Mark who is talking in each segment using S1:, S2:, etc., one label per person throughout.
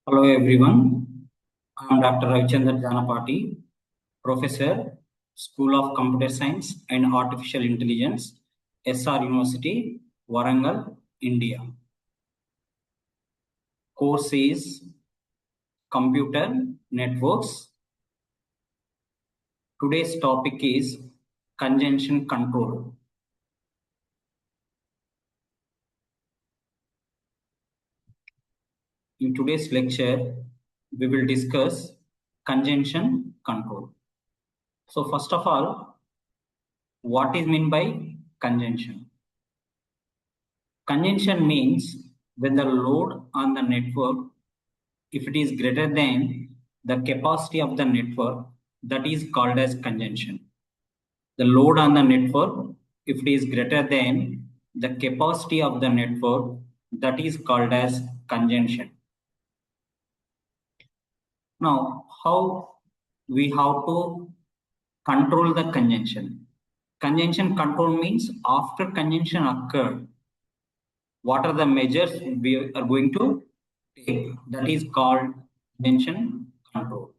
S1: Hello everyone, I am Dr. Ravichandra Janapati, Professor, School of Computer Science and Artificial Intelligence, SR University, Warangal, India. Course is Computer Networks. Today's topic is Congestion Control. In today's lecture, we will discuss congestion control. So first of all, what is meant by congestion? Congestion means when the load on the network, if it is greater than the capacity of the network, that is called as congestion. The load on the network, if it is greater than the capacity of the network, that is called as congestion. Now, how we have to control the congestion? Congestion control means after congestion occurred, what are the measures we are going to take? That is called congestion control.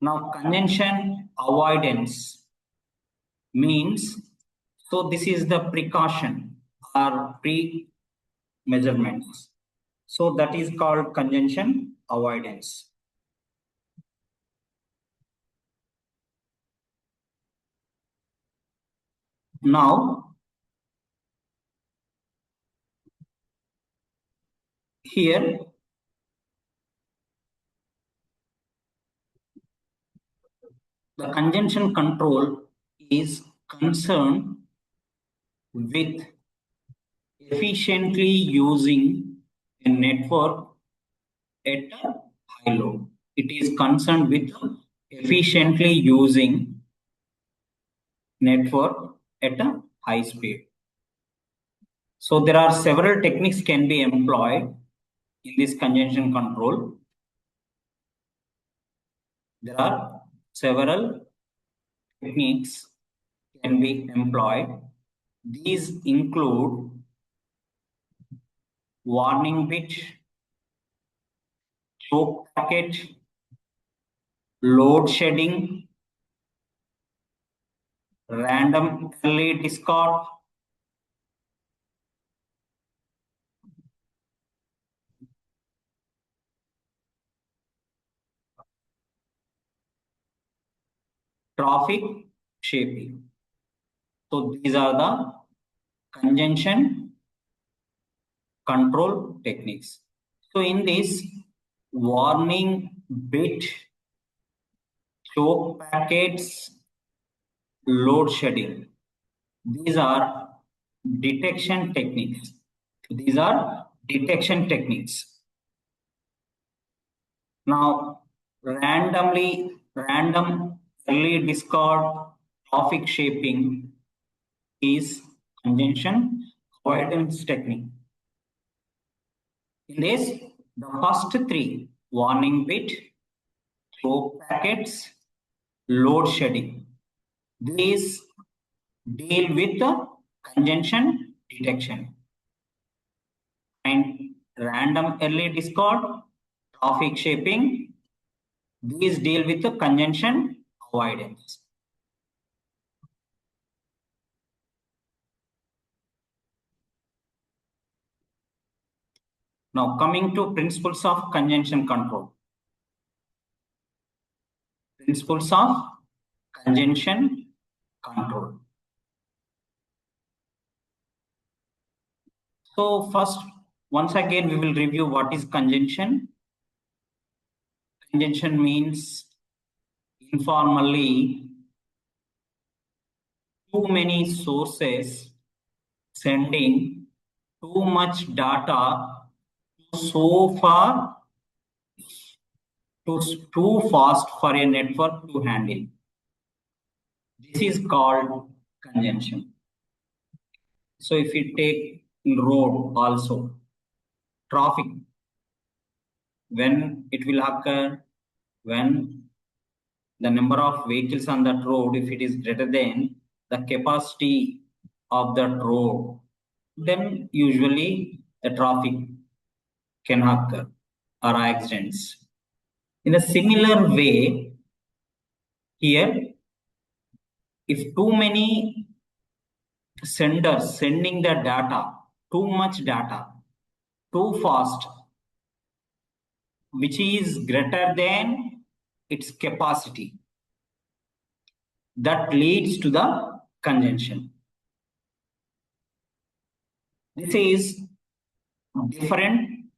S1: Now, congestion avoidance means, so this is the precaution or pre-measurements. So that is called congestion avoidance. Now, here the congestion control is concerned with efficiently using a network at a high load. It is concerned with efficiently using network at a high speed. So there are several techniques can be employed in this congestion control. There are several techniques can be employed. These include warning bit, choke packet, load shedding, random early discard, traffic shaping. So these are the congestion control techniques. So in this warning bit, choke packets, load shedding, these are detection techniques. These are detection techniques. Now, random early discard, traffic shaping is congestion avoidance technique. In this, the first three, warning bit, choke packets, load shedding, these deal with the congestion detection. And random early discard, traffic shaping, these deal with the congestion avoidance. Now coming to principles of congestion control. Principles of congestion control. So first, once again, we will review what is congestion. Congestion means informally too many sources sending too much data so far too fast for a network to handle. This is called congestion. So if we take road also, traffic, when it will occur, when the number of vehicles on that road, if it is greater than the capacity of that road, then usually the traffic can occur or accidents. In a similar way, here, if too many senders sending the data, too much data, too fast, which is greater than its capacity, that leads to the congestion. This is different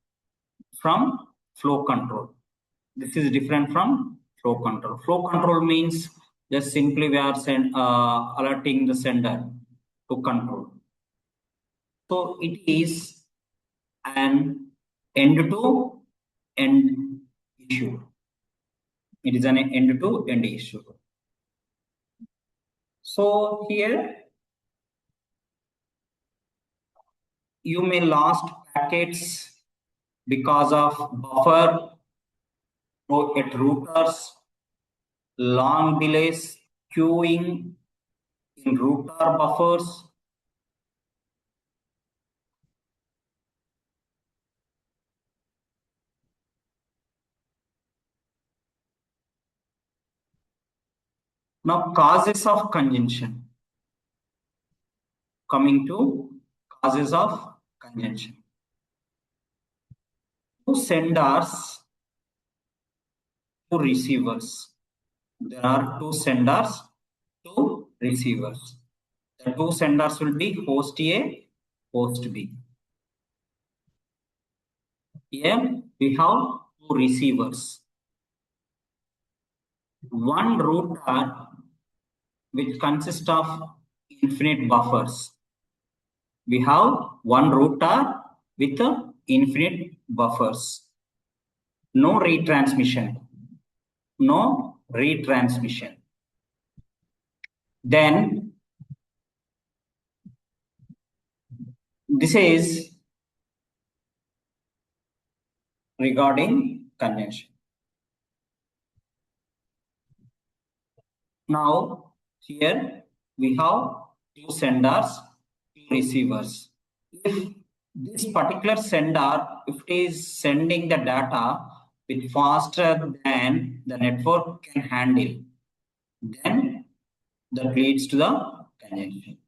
S1: from flow control. This is different from flow control. Flow control means just simply we are alerting the sender to control. So it is an end-to-end issue. It is an end-to-end issue. So here you may lost packets because of buffer at routers, long delays, queuing in router buffers. Now, causes of congestion. Coming to causes of congestion. Two senders, two receivers. There are two senders, two receivers. The two senders will be host A, host B. Here we have two receivers. One router which consists of infinite buffers. We have one router with infinite buffers. No retransmission. No retransmission. Then this is regarding congestion. Now here we have two senders, two receivers. If this particular sender, if it is sending the data with faster than the network can handle, then that leads to the congestion.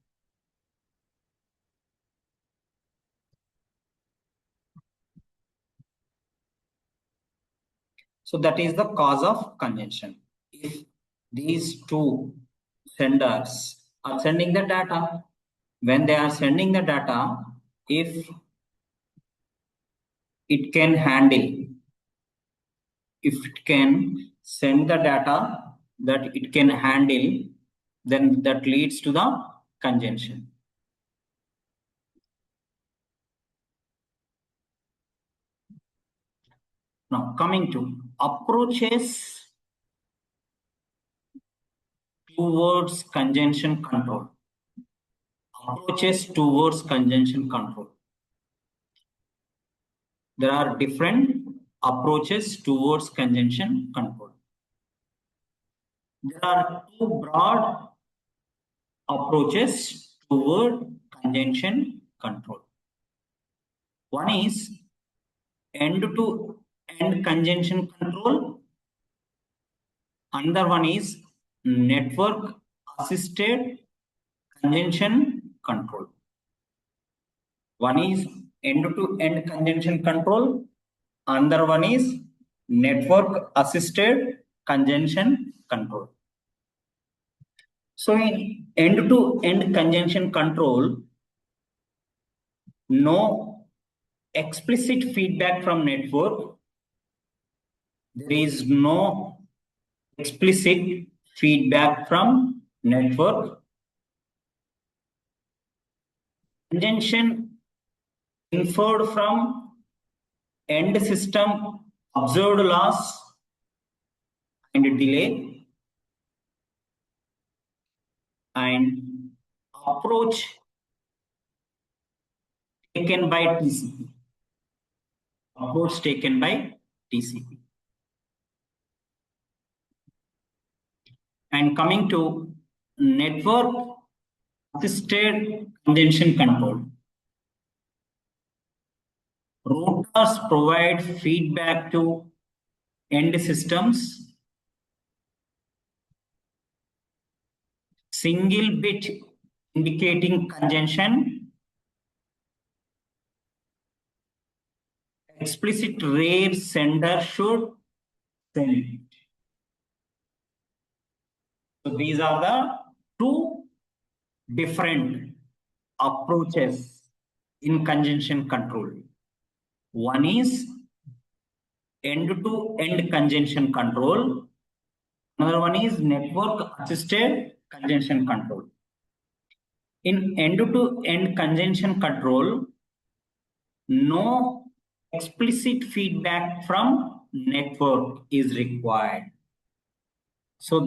S1: So that is the cause of congestion. If these two senders are sending the data, when they are sending the data, if it can handle, if it can send the data that it can handle, then that leads to the congestion. Now coming to approaches towards congestion control. Approaches towards congestion control. There are different approaches towards congestion control. There are two broad approaches toward congestion control. One is end-to-end congestion control. Another one is network assisted congestion control. One is end-to-end congestion control. Another one is network assisted congestion control. So in end-to-end congestion control, no explicit feedback from network. There is no explicit feedback from network. Congestion inferred from end system observed loss and delay, and approach taken by TCP. Approach taken by TCP. And coming to network assisted congestion control. Routers provide feedback to end systems. Single bit indicating congestion. Explicit rare sender should send it. So these are the two different approaches in congestion control. One is end-to-end congestion control. Another one is network-assisted congestion control. In end-to-end congestion control, no explicit feedback from network is required. So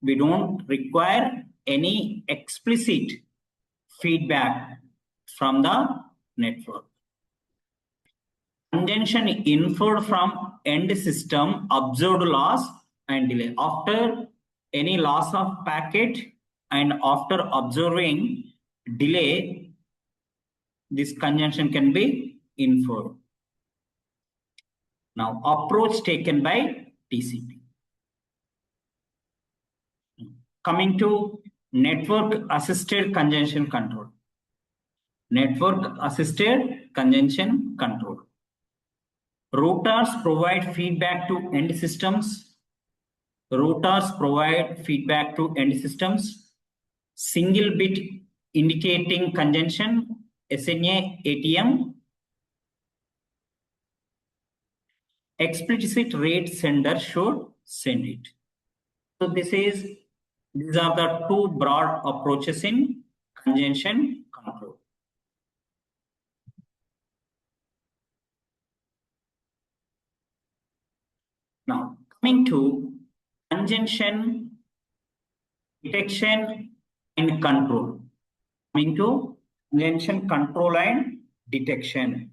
S1: we don't require any explicit feedback from the network. Congestion inferred from end system observed loss and delay. After any loss of packet and after observing delay, this congestion can be inferred. Now, approach taken by TCP. Coming to network assisted congestion control. Network assisted congestion control. Routers provide feedback to end systems. Routers provide feedback to end systems. Single bit indicating congestion, SNA ATM. Explicit rate sender should send it. So these are the two broad approaches in congestion control. Now, coming to congestion detection and control. Coming to congestion control and detection.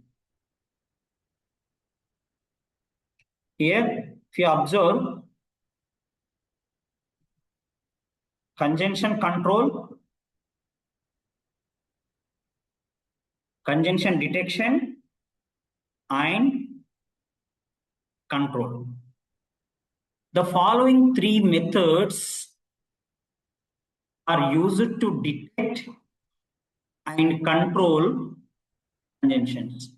S1: Here, if you observe congestion control, congestion detection, and control. The following three methods are used to detect and control congestions.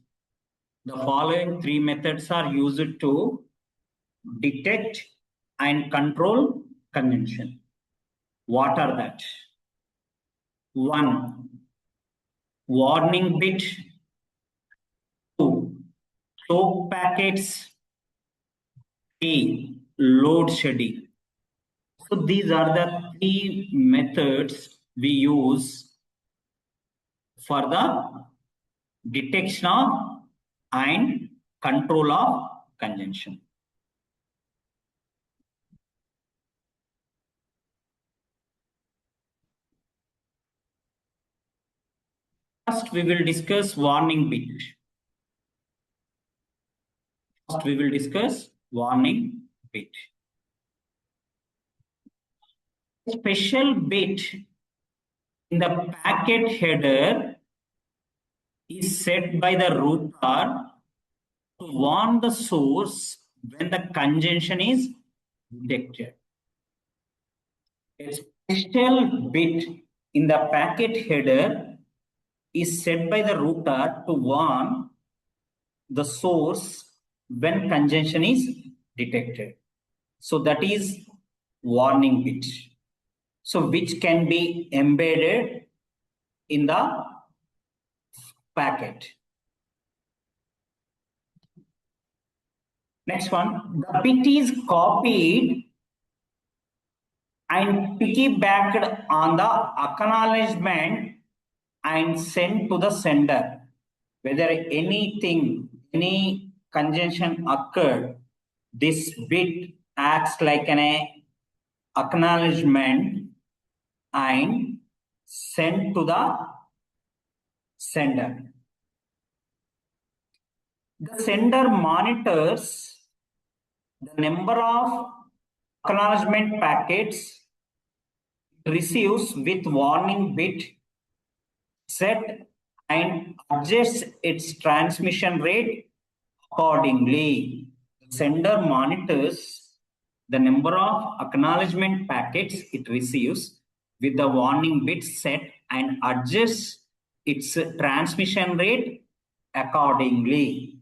S1: The following three methods are used to detect and control congestion. What are that? 1. Warning bit. 2. Choke packets. 3. Load shedding. So these are the three methods we use for the detection of and control of congestion. First, we will discuss warning bit. First, we will discuss warning bit. Special bit in the packet header is set by the router to warn the source when the congestion is detected. A special bit in the packet header is set by the router to warn the source when congestion is detected. So that is warning bit. So which can be embedded in the packet. Next one, the bit is copied and piggybacked on the acknowledgement and sent to the sender. Whether any congestion occurred, this bit acts like an acknowledgement and sent to the sender. The sender monitors the number of acknowledgement packets receives with warning bit set and adjusts its transmission rate accordingly. The sender monitors the number of acknowledgement packets it receives with the warning bit set and adjusts its transmission rate accordingly.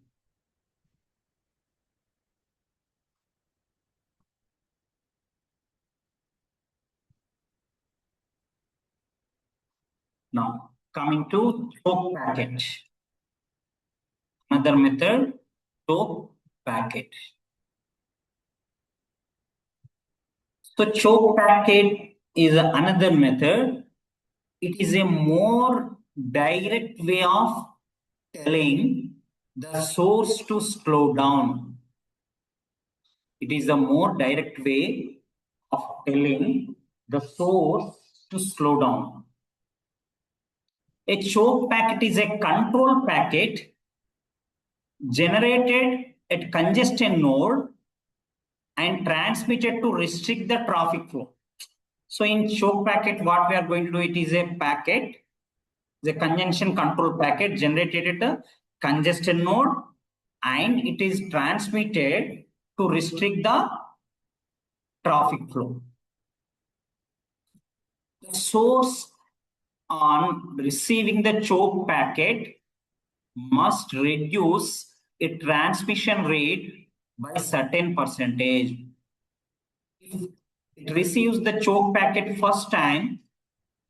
S1: Now, coming to choke packet. Another method, choke packet. So choke packet is another method. It is a more direct way of telling the source to slow down. It is a more direct way of telling the source to slow down. A choke packet is a control packet generated at congestion node and transmitted to restrict the traffic flow. So in choke packet, what we are going to do, it is a packet, the congestion control packet generated at a congestion node, and it is transmitted to restrict the traffic flow. The source on receiving the choke packet must reduce its transmission rate by certain percentage. If it receives the choke packet first time,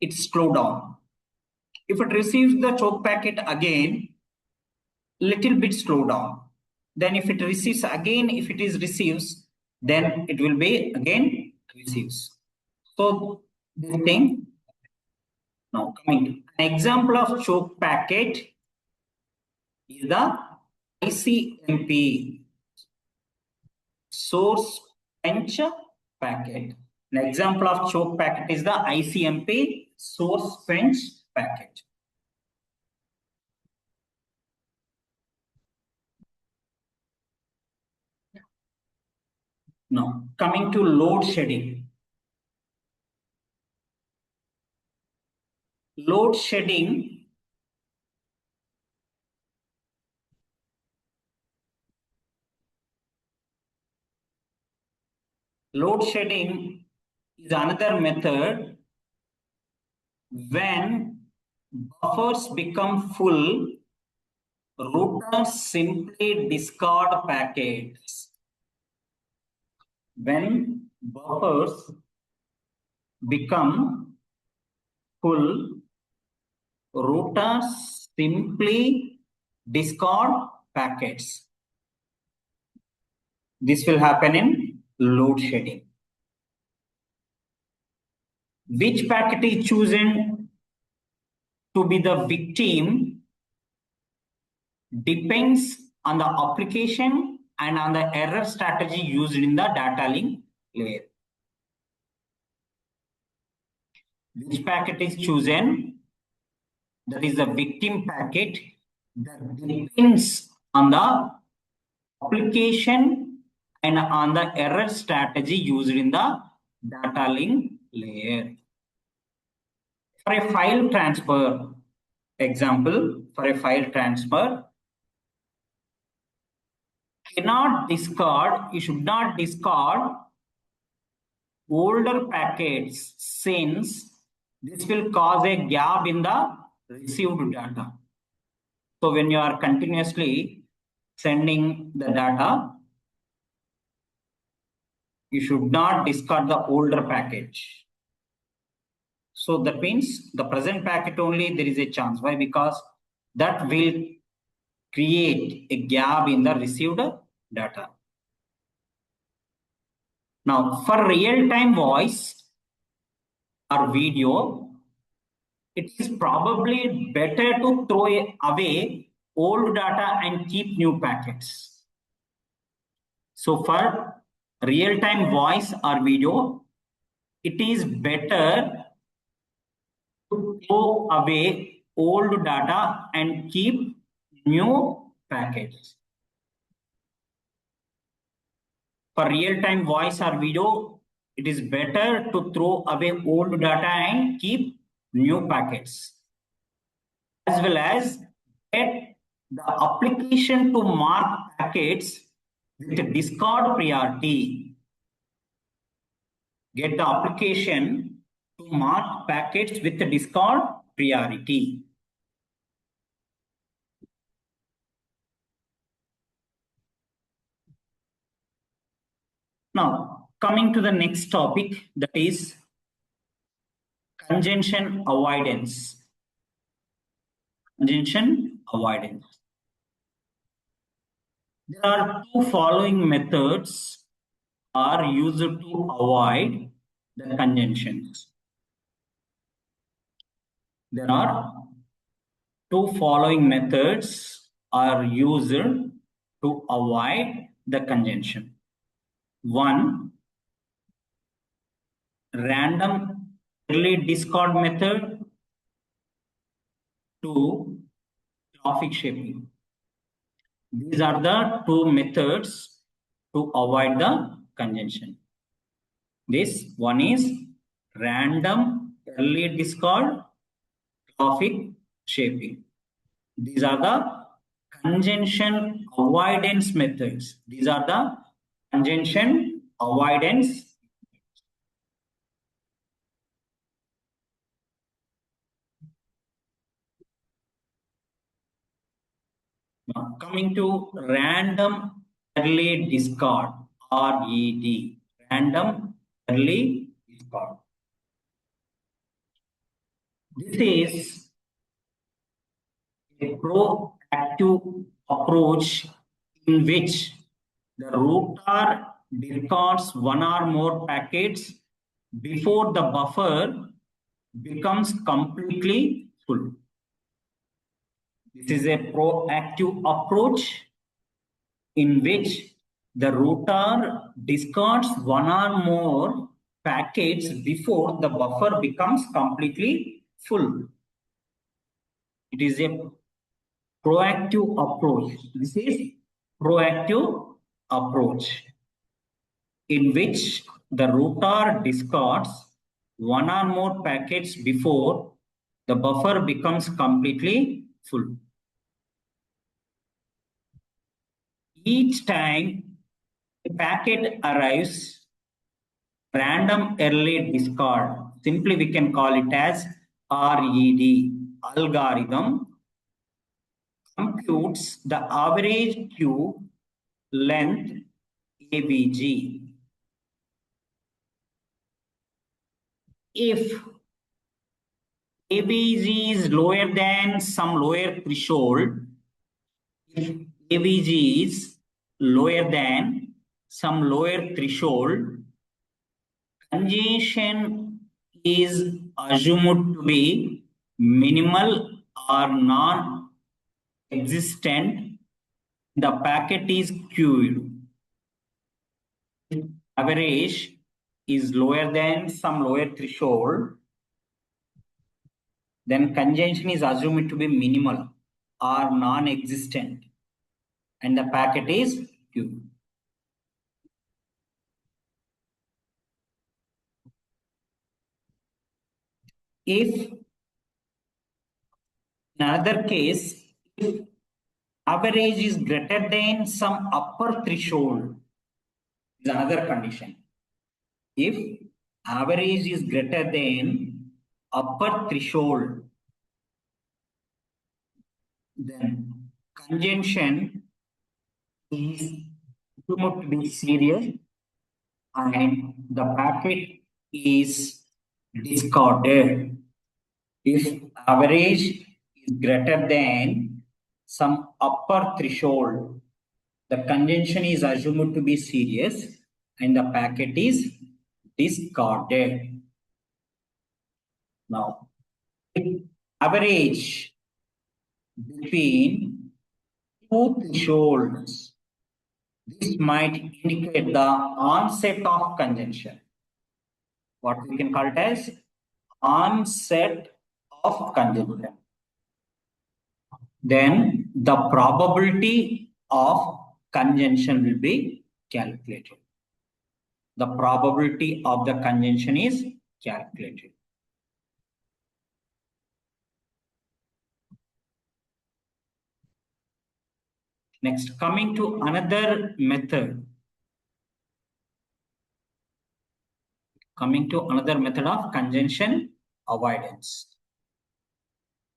S1: it slow down. If it receives the choke packet again, little bit slow down. Then if it receives again, if it is receives, then it will be again receives. So this thing. Now coming to an example of choke packet is the ICMP, source quench packet. An example of choke packet is the ICMP, source quench packet. Now coming to load shedding. Load shedding is another method when buffers become full, routers simply discard packets. When buffers become full, routers simply discard packets. This will happen in load shedding. Which packet is chosen to be the victim depends on the application and on the error strategy used in the data link layer. Which packet is chosen, that is the victim packet, that depends on the application and on the error strategy used in the data link layer. For a file transfer, example, for a file transfer, you should not discard older packets since this will cause a gap in the received data. So when you are continuously sending the data, you should not discard the older package. So that means the present packet only there is a chance. Why? Because that will create a gap in the received data. Now for real-time voice or video, it is probably better to throw away old data and keep new packets. So for real-time voice or video, it is better to throw away old data and keep new packets. For real-time voice or video, it is better to throw away old data and keep new packets. as well as get the application to mark packets with discard priority. Get the application to mark packets with discard priority. Now, coming to the next topic, that is congestion avoidance. Congestion avoidance. There are two following methods are used to avoid the congestions. There are two following methods are used to avoid the congestion. One, random early discard method. Two, traffic shaping. These are the two methods to avoid the congestion. This one is random early discard, traffic shaping. These are the congestion avoidance methods. These are the congestion avoidance. Now, coming to random early discard, RED, random early discard. This is a proactive approach in which the router discards one or more packets before the buffer becomes completely full. This is a proactive approach in which the router discards one or more packets before the buffer becomes completely full. It is a proactive approach. This is proactive approach in which the router discards one or more packets before the buffer becomes completely full. Each time a packet arrives, random early discard, simply we can call it as RED, algorithm, computes the average queue length AVG. If AVG is lower than some lower threshold, if AVG is lower than some lower threshold, congestion is assumed to be minimal or non-existent. The packet is queued. If average is lower than some lower threshold, then congestion is assumed to be minimal or non-existent, and the packet is queued. If in another case, if average is greater than some upper threshold, is another condition. If average is greater than upper threshold, then congestion is assumed to be serious and the packet is discarded. If average is greater than some upper threshold, the congestion is assumed to be serious and the packet is discarded. Now, if average between two thresholds, this might indicate the onset of congestion. What we can call it as onset of congestion. Then the probability of congestion will be calculated. The probability of the congestion is calculated. Next, coming to another method. Coming to another method of congestion avoidance.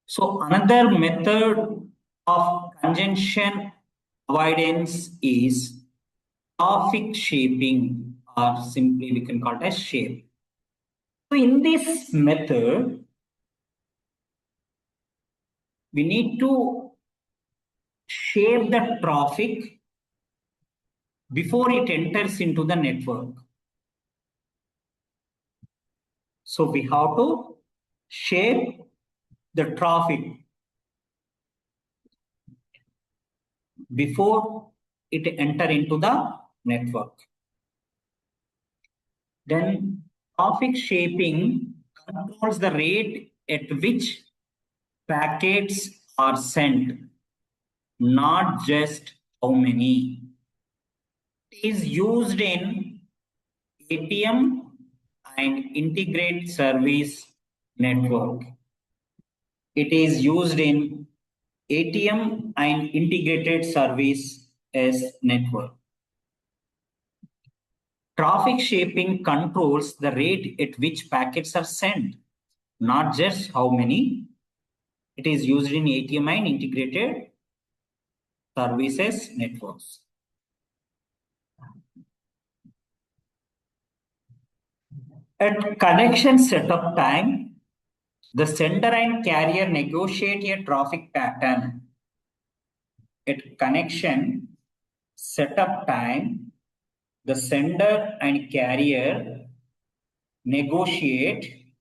S1: So another method of congestion avoidance is traffic shaping, or simply we can call it as shape. So in this method, we need to shape the traffic before it enters into the network. So we have to shape the traffic before it enter into the network. Then traffic shaping controls the rate at which packets are sent, not just how many. It is used in ATM and integrated service network. It is used in ATM and integrated service as network. Traffic shaping controls the rate at which packets are sent, not just how many. It is used in ATM and integrated services networks. At connection setup time, the sender and carrier negotiate a traffic pattern. At connection setup time, the sender and carrier negotiate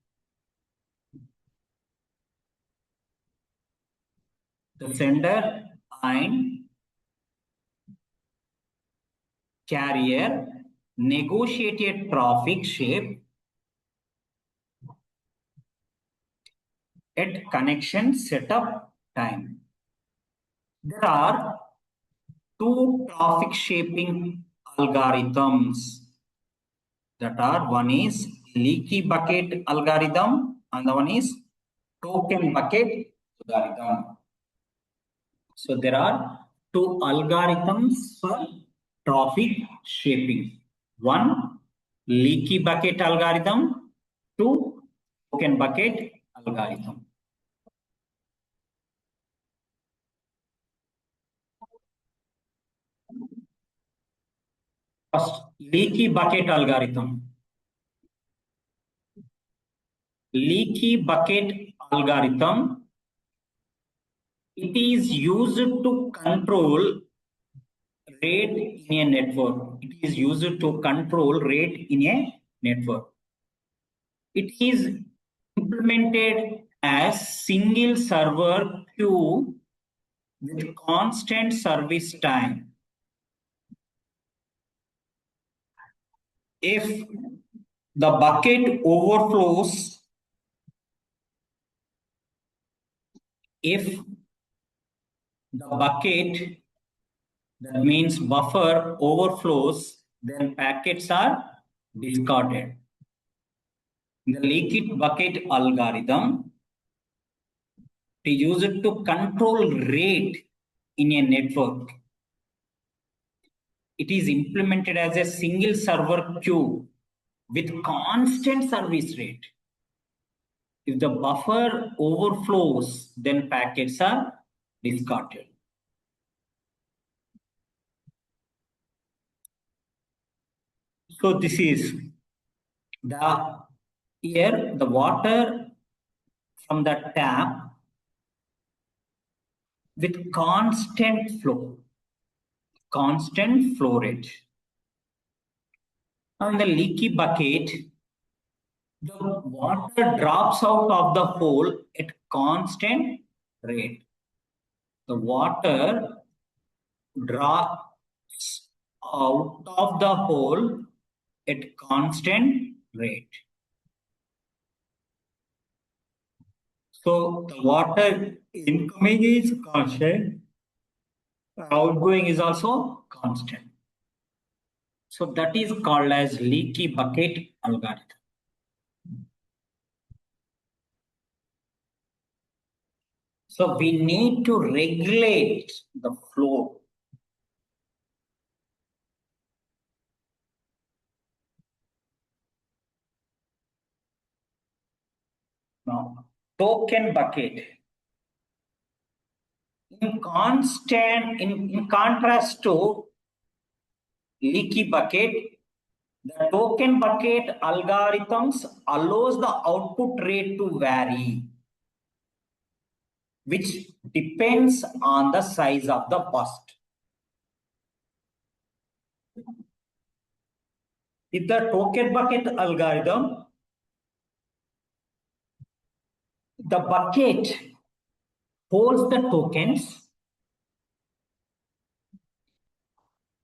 S1: the sender and carrier negotiate a traffic shape at connection setup time. There are two traffic shaping algorithms that are, one is leaky bucket algorithm and the one is token bucket algorithm. So there are two algorithms for traffic shaping. One, leaky bucket algorithm. Two, token bucket algorithm. First, leaky bucket algorithm. Leaky bucket algorithm, it is used to control rate in a network. It is used to control rate in a network. It is implemented as single server queue with constant service time. If the bucket overflows, if the bucket, that means buffer, overflows, then packets are discarded. The leaky bucket algorithm is used to control rate in a network. It is implemented as a single server queue with constant service rate. If the buffer overflows, then packets are discarded. So this is the here the water from the tap with constant flow rate. On the leaky bucket, the water drops out of the hole at constant rate. The water drops out of the hole at constant rate. So the water incoming is constant, outgoing is also constant. So that is called as leaky bucket algorithm. So we need to regulate the flow token bucket. In contrast to leaky bucket, the token bucket algorithms allows the output rate to vary, which depends on the size of the burst. With the token bucket algorithm, the bucket holds the tokens.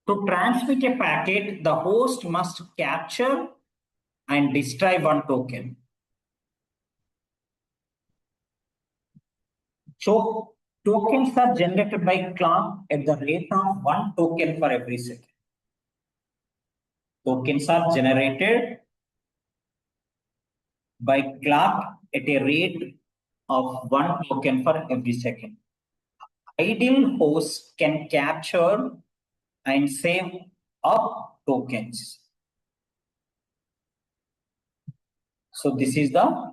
S1: To transmit a packet, the host must capture and destroy one token. So tokens are generated by clock at the rate of 1 token for every second. Tokens are generated by clock at a rate of 1 token for every second. Ideal hosts can capture and save up tokens. So this is the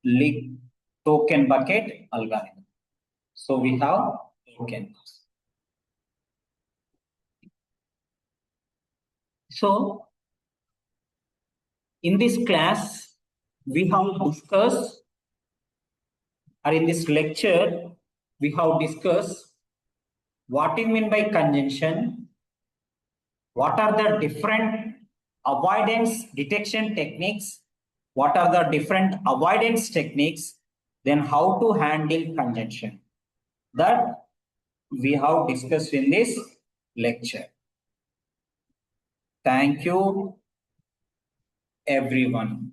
S1: leak token bucket algorithm. So we have tokens. So in this class, we have discussed, or in this lecture, we have discussed what is meant by congestion, what are the different avoidance detection techniques, what are the different avoidance techniques, then how to handle congestion. That we have discussed in this lecture. Thank you, everyone.